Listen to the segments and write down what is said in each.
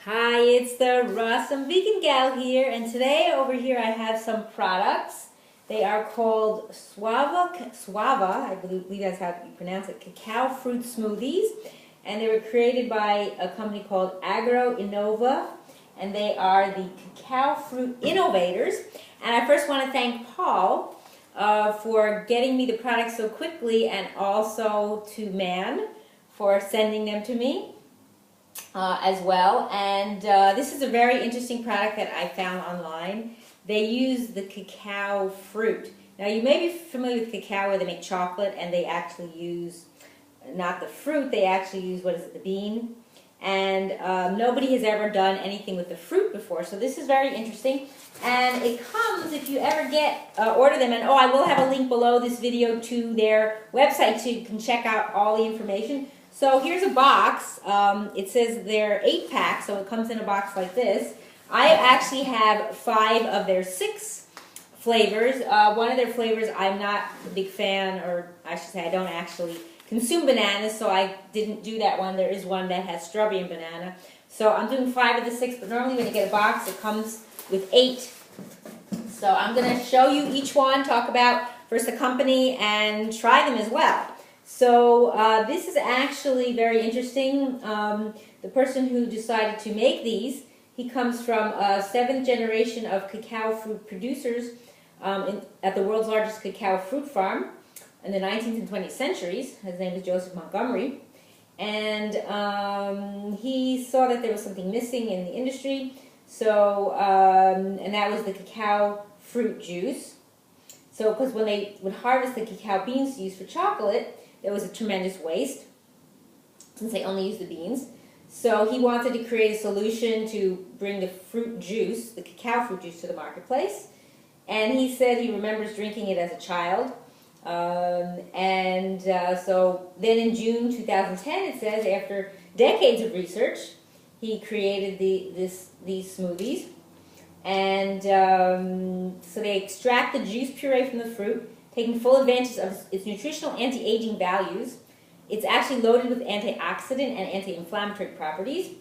Hi, it's the Awesome Vegan Gal here, and today over here I have some products. They are called Suavva, I believe that's how you pronounce it, cacao fruit smoothies, and they were created by a company called Agro Innova, and they are the cacao fruit innovators. And I first want to thank Paul for getting me the products so quickly, and also to Man for sending them to me. As well, and this is a very interesting product that I found online. They use the cacao fruit. Now you may be familiar with cacao where they make chocolate and they actually use not the fruit, they actually use, what is it, the bean, and nobody has ever done anything with the fruit before, so this is very interesting. And it comes, if you ever order them, and I will have a link below this video to their website so you can check out all the information. So here's a box. It says they're 8-pack, so it comes in a box like this. I actually have 5 of their 6 flavors. One of their flavors I'm not a big fan, or I should say I don't actually consume bananas, so I didn't do that one. There is one that has strawberry and banana. So I'm doing 5 of the 6, but normally when you get a box it comes with 8. So I'm going to show you each one, talk about first the company, and try them as well. So this is actually very interesting. The person who decided to make these, he comes from a 7th generation of cacao fruit producers at the world's largest cacao fruit farm in the 19th and 20th centuries. His name is Joseph Montgomery. And he saw that there was something missing in the industry. So, and that was the cacao fruit juice. So, because when they would harvest the cacao beans to use for chocolate, there was a tremendous waste since they only used the beans. So he wanted to create a solution to bring the fruit juice, the cacao fruit juice, to the marketplace. And he said he remembers drinking it as a child. So then in June 2010, it says, after decades of research, he created these smoothies. And so they extract the juice puree from the fruit, taking full advantage of its nutritional anti-aging values. It's actually loaded with antioxidant and anti-inflammatory properties.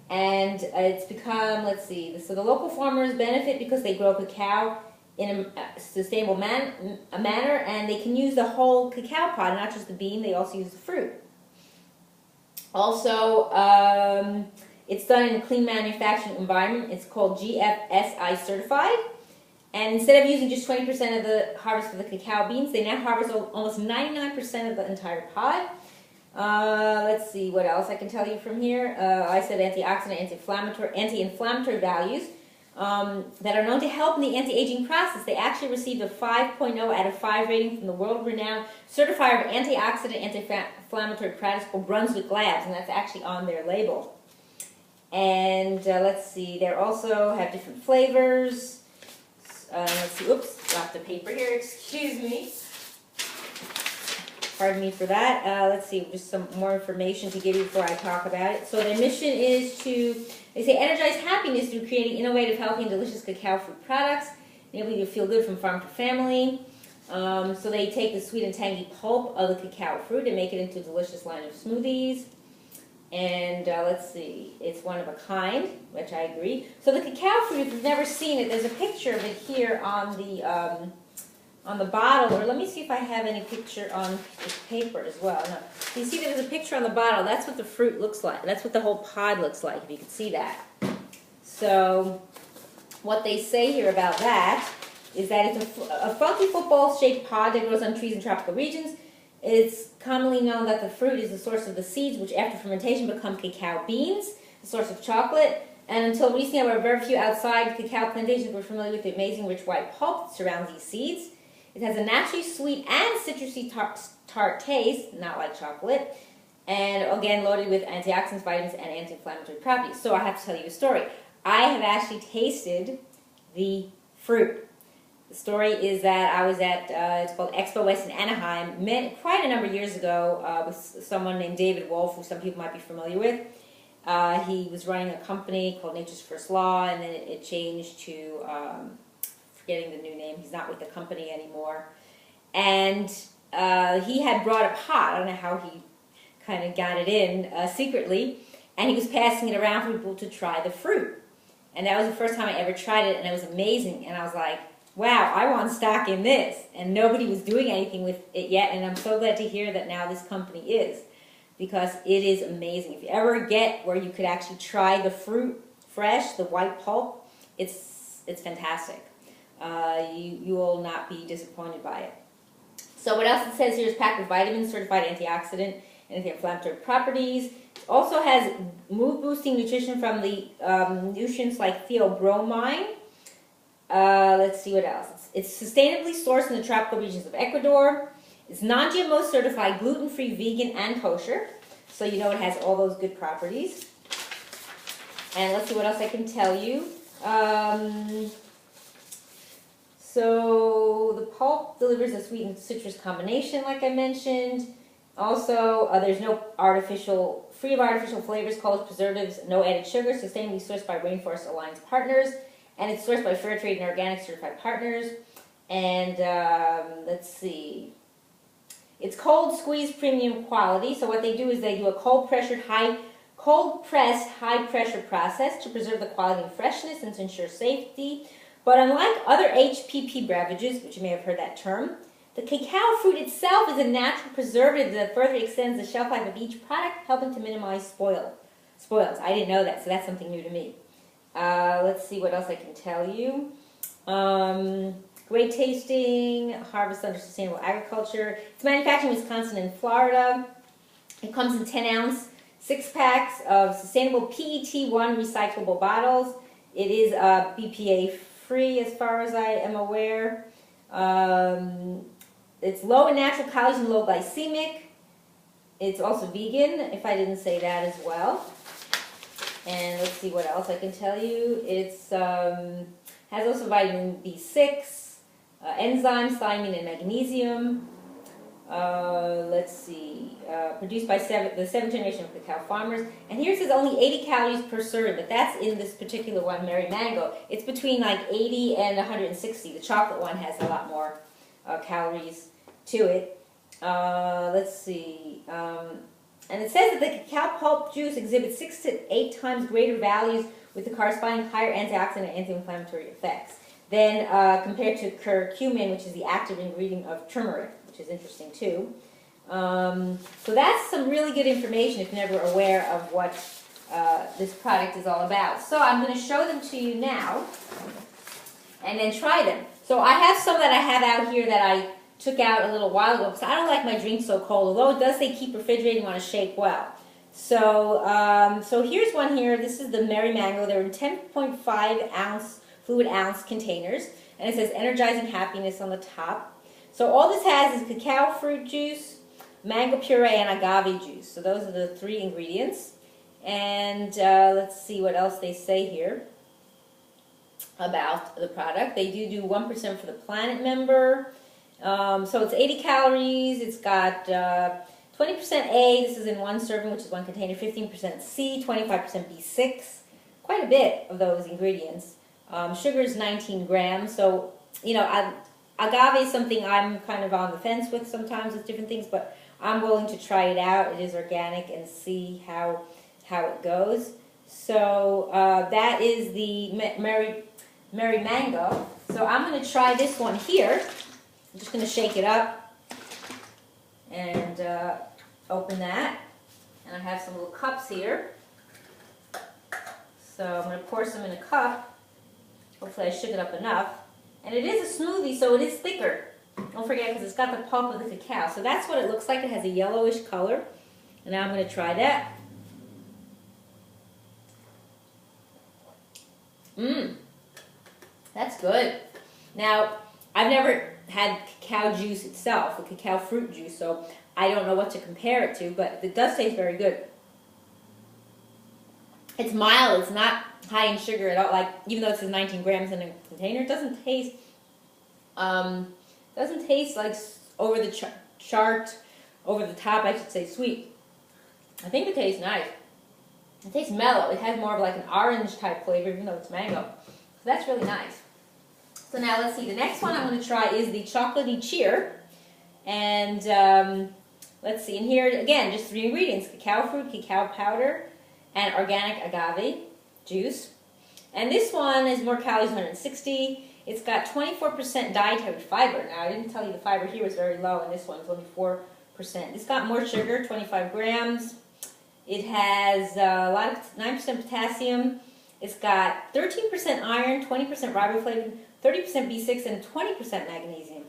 And it's become, let's see, so the local farmers benefit because they grow cacao in a sustainable manner, and they can use the whole cacao pod, not just the bean, they also use the fruit. Also, it's done in a clean manufacturing environment. It's called GFSI certified. And instead of using just 20% of the harvest for the cacao beans, they now harvest almost 99% of the entire pod. Let's see what else I can tell you from here. I said antioxidant, anti-inflammatory values that are known to help in the anti-aging process. They actually received a 5.0 out of 5 rating from the world-renowned certifier of antioxidant, anti-inflammatory products called Brunswick Labs, and that's actually on their label. And let's see, they also have different flavors. Let's see, oops, dropped the paper here, excuse me. Pardon me for that. Let's see, just some more information to give you before I talk about it. So their mission is to, they say, energize happiness through creating innovative, healthy, and delicious cacao fruit products, enabling you to feel good from farm to family. So they take the sweet and tangy pulp of the cacao fruit and make it into a delicious line of smoothies. And let's see, it's one of a kind, which I agree. So the cacao fruit, if you've never seen it, there's a picture of it here on the bottle. Or let me see if I have any picture on the paper as well. No. You see there's a picture on the bottle. That's what the fruit looks like. That's what the whole pod looks like, if you can see that. So what they say here about that is that it's a funky football-shaped pod that grows on trees in tropical regions. It's commonly known that the fruit is the source of the seeds, which after fermentation become cacao beans, the source of chocolate. And until recently, there were very few outside cacao plantations were familiar with the amazing rich white pulp that surrounds these seeds. It has a naturally sweet and citrusy tart taste, not like chocolate, and again loaded with antioxidants, vitamins, and anti-inflammatory properties. So I have to tell you a story. I have actually tasted the fruit. The story is that I was at, it's called Expo West in Anaheim, met quite a number of years ago with someone named David Wolf, who some people might be familiar with. He was running a company called Nature's First Law, and then it changed to, forgetting the new name, he's not with the company anymore. And he had brought a pot, I don't know how he kind of got it in secretly, and he was passing it around for people to try the fruit. And that was the first time I ever tried it, and it was amazing. And I was like, wow, I want stock in this. And nobody was doing anything with it yet, and I'm so glad to hear that now this company is, because it is amazing. If you ever get where you could actually try the fruit fresh, the white pulp, it's fantastic. You will not be disappointed by it. So what else it says here is packed with vitamins, certified antioxidant, and anti-inflammatory properties. It also has mood-boosting nutrition from the nutrients like theobromine. Let's see what else. It's sustainably sourced in the tropical regions of Ecuador. It's non-GMO certified, gluten-free, vegan, and kosher. So you know it has all those good properties. And let's see what else I can tell you. So the pulp delivers a sweet and citrus combination, like I mentioned. Also, there's no free of artificial flavors, colors, preservatives, no added sugar, sustainably sourced by Rainforest Alliance partners, and it's sourced by fair trade and organic certified partners. And let's see, it's cold squeeze premium quality. So what they do is they do a cold pressed high pressure process to preserve the quality and freshness and to ensure safety. But unlike other HPP beverages, which you may have heard that term, the cacao fruit itself is a natural preservative that further extends the shelf life of each product, helping to minimize spoils. I didn't know that, so that's something new to me. Let's see what else I can tell you. Great tasting, harvested under sustainable agriculture. It's manufactured in Wisconsin and Florida. It comes in 10-ounce 6-packs of sustainable PET1 recyclable bottles. It is BPA free as far as I am aware. It's low in natural calories and low glycemic. It's also vegan, if I didn't say that as well. And let's see what else I can tell you. It's has also vitamin B6, enzymes, thiamine, and magnesium. Let's see, produced by the seventh generation of cacao farmers. And here it says only 80 calories per serving, but that's in this particular one, Merry Mango. It's between like 80 and 160. The chocolate one has a lot more calories to it. Let's see. And it says that the cacao pulp juice exhibits 6 to 8 times greater values with the corresponding higher antioxidant and anti-inflammatory effects than compared to curcumin, which is the active ingredient of turmeric, which is interesting too. So that's some really good information if you're never aware of what this product is all about. So I'm going to show them to you now and then try them. So I have some that I have out here that I took out a little while ago because I don't like my drink so cold, although it does say keep refrigerated, you want to shake well. So, so here's one here. This is the Merry Mango. They're in 10.5 fluid ounce containers, and it says energizing happiness on the top. So all this has is cacao fruit juice, mango puree, and agave juice. So those are the 3 ingredients. And let's see what else they say here about the product. They do 1% for the Planet member. So it's 80 calories. It's got 20% A. This is in 1 serving, which is 1 container. 15% C, 25% B6. Quite a bit of those ingredients. Sugar is 19 grams. So, you know, agave is something I'm kind of on the fence with sometimes with different things, but I'm willing to try it out. It is organic and see how it goes. So that is the Merry Mango. So I'm going to try this one here. I'm just going to shake it up and open that. And I have some little cups here. So I'm going to pour some in a cup. Hopefully I shook it up enough. And it is a smoothie, so it is thicker. Don't forget, because it's got the pulp of the cacao. So that's what it looks like. It has a yellowish color. And now I'm going to try that. That's good. Now, I've never had cacao juice itself, the cacao fruit juice, so I don't know what to compare it to, but it does taste very good. It's mild. It's not high in sugar at all. Like, even though it says 19 grams in a container, it doesn't taste like over the chart, over the top, I should say, sweet. I think it tastes nice. It tastes mellow. It has more of like an orange type flavor, even though it's mango. So that's really nice. So now let's see. The next one I'm going to try is the Chocolatey Cheer. And let's see. And here, again, just 3 ingredients. Cacao fruit, cacao powder, and organic agave juice. And this one is more calories, 160. It's got 24% dietary fiber. Now, I didn't tell you the fiber here was very low, and this one is only 4%. It's got more sugar, 25 grams. It has a lot of 9% potassium. It's got 13% iron, 20% riboflavin, 30% B6, and 20% magnesium.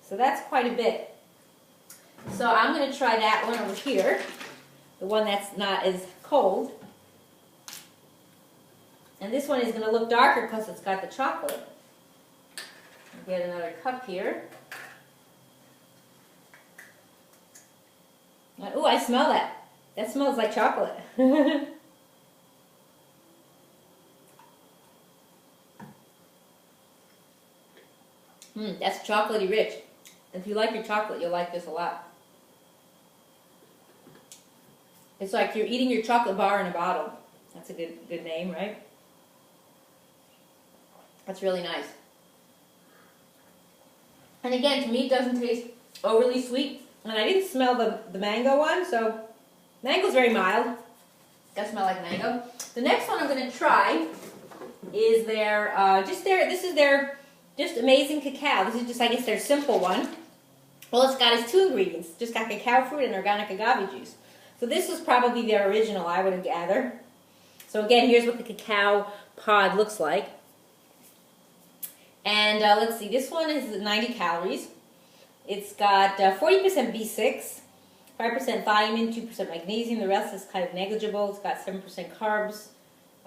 So that's quite a bit. So I'm going to try that one over here, the one that's not as cold. And this one is going to look darker because it's got the chocolate. I'll get another cup here. Ooh, I smell that. That smells like chocolate. That's chocolatey rich. If you like your chocolate, you'll like this a lot. It's like you're eating your chocolate bar in a bottle. That's a good name, right? That's really nice. And again, to me, it doesn't taste overly sweet. And I didn't smell the mango one, so mango's very mild. Does smell like mango. The next one I'm going to try is this is their just amazing cacao. This is just, I guess, their simple one. All it's got is 2 ingredients. Just got cacao fruit and organic agave juice. So this was probably their original, I would gather. So again, here's what the cacao pod looks like. And let's see, this one is 90 calories. It's got 40% B6, 5% thiamine, 2% magnesium. The rest is kind of negligible. It's got 7% carbs.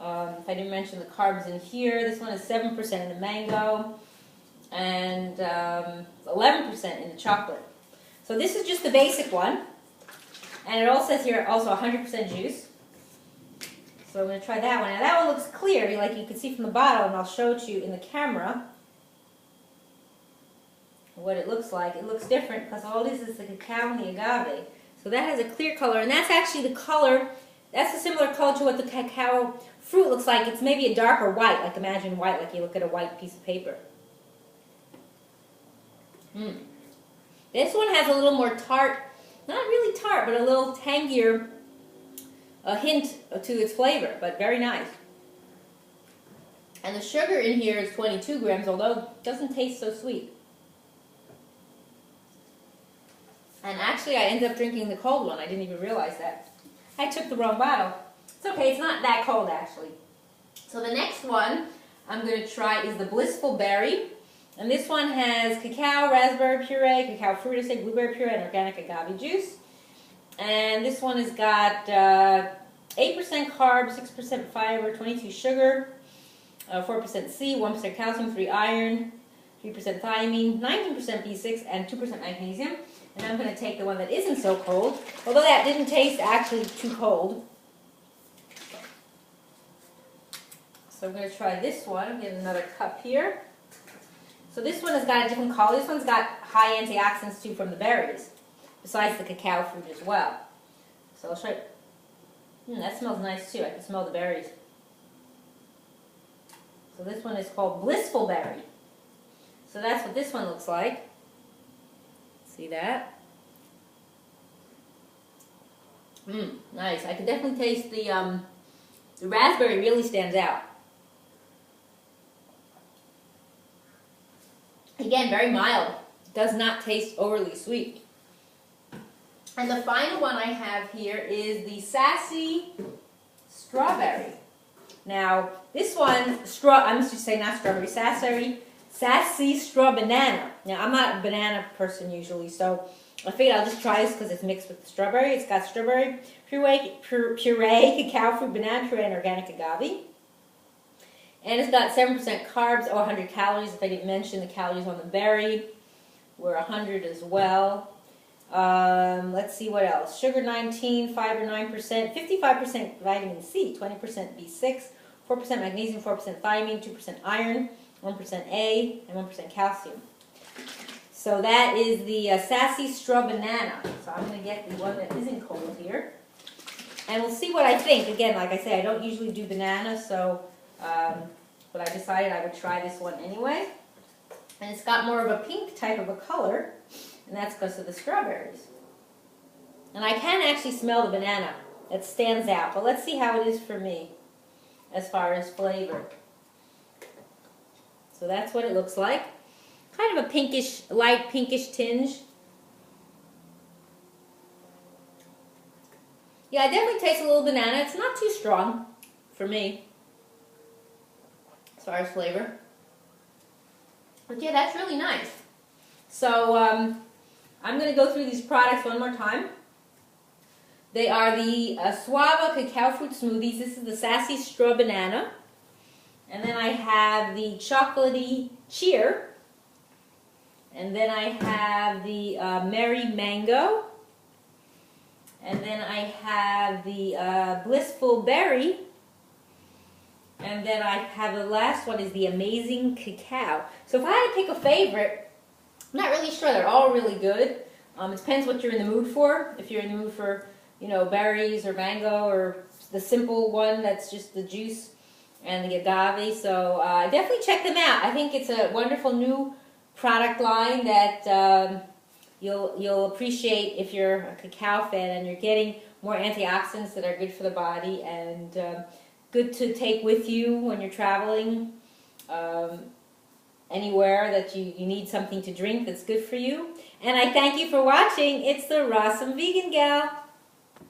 If I didn't mention the carbs in here, this one is 7% in the mango and 11% in the chocolate. So this is just the basic one. And it also says here also 100% juice. So I'm going to try that one. Now that one looks clear, like you can see from the bottle, and I'll show it to you in the camera what it looks like. It looks different because all this is the cacao and the agave. So that has a clear color, and that's actually the color, that's a similar color to what the cacao fruit looks like. It's maybe a darker white, like imagine white, like you look at a white piece of paper. This one has a little more tart, not really tart, but a little tangier hint to its flavor, but very nice. And the sugar in here is 22 grams, although it doesn't taste so sweet. And actually, I ended up drinking the cold one. I didn't even realize that. I took the wrong bottle. It's okay, it's not that cold, actually. So the next one I'm going to try is the Blissful Berry. And this one has cacao, raspberry puree, cacao fruit, blueberry puree, and organic agave juice. And this one has got 8% carbs, 6% fiber, 22 sugar, 4% C, 1% calcium, 3 iron, 3% thiamine, 19% B6, and 2% magnesium. And I'm going to take the one that isn't so cold, although that didn't taste actually too cold. So I'm going to try this one. Get another cup here. So this one has got a different color. This one's got high antioxidants too from the berries, besides the cacao fruit as well. So I'll show you. That smells nice too. I can smell the berries. So this one is called Blissful Berry. So that's what this one looks like. See that? Nice. I can definitely taste the raspberry really stands out. Again, very mild. Does not taste overly sweet. And the final one I have here is the Sassy Strawberry. Now, this one, I must just say not strawberry, Sassy Straw Banana. Now, I'm not a banana person usually, so I figured I'll just try this because it's mixed with strawberry. It's got strawberry puree, cacao fruit, banana puree, and organic agave. And it's got 7% carbs or 100 calories. If I didn't mention, the calories on the berry were 100 as well. Let's see what else. Sugar 19, fiber 9%, 55% vitamin C, 20% B6, 4% magnesium, 4% thiamine, 2% iron, 1% A, and 1% calcium. So that is the Sassy Straw Banana. So I'm going to get the one that isn't cold here. And we'll see what I think. Again, like I say, I don't usually do banana, so but I decided I would try this one anyway. And it's got more of a pink type of a color, and that's because of the strawberries. And I can actually smell the banana. that stands out. But let's see how it is for me as far as flavor. So that's what it looks like. Kind of a pinkish, light pinkish tinge. Yeah, it definitely tastes a little banana. It's not too strong for me as far as flavor. But yeah, that's really nice. So I'm going to go through these products one more time. They are the Suavva Cacao Fruit Smoothies. This is the Sassy Straw Banana. And then I have the Chocolatey Cheer. And then I have the Merry Mango. And then I have the Blissful Berry. And then I have the last one is the Amazing Cacao. So if I had to pick a favorite, I'm not really sure. They're all really good. It depends what you're in the mood for. If you're in the mood for, you know, berries or mango, or the simple one that's just the juice and the agave. So definitely check them out. I think it's a wonderful new product line that you'll appreciate if you're a cacao fan, and you're getting more antioxidants that are good for the body and good to take with you when you're traveling anywhere that you need something to drink that's good for you. And I thank you for watching. It's the Rawesome Vegan Gal.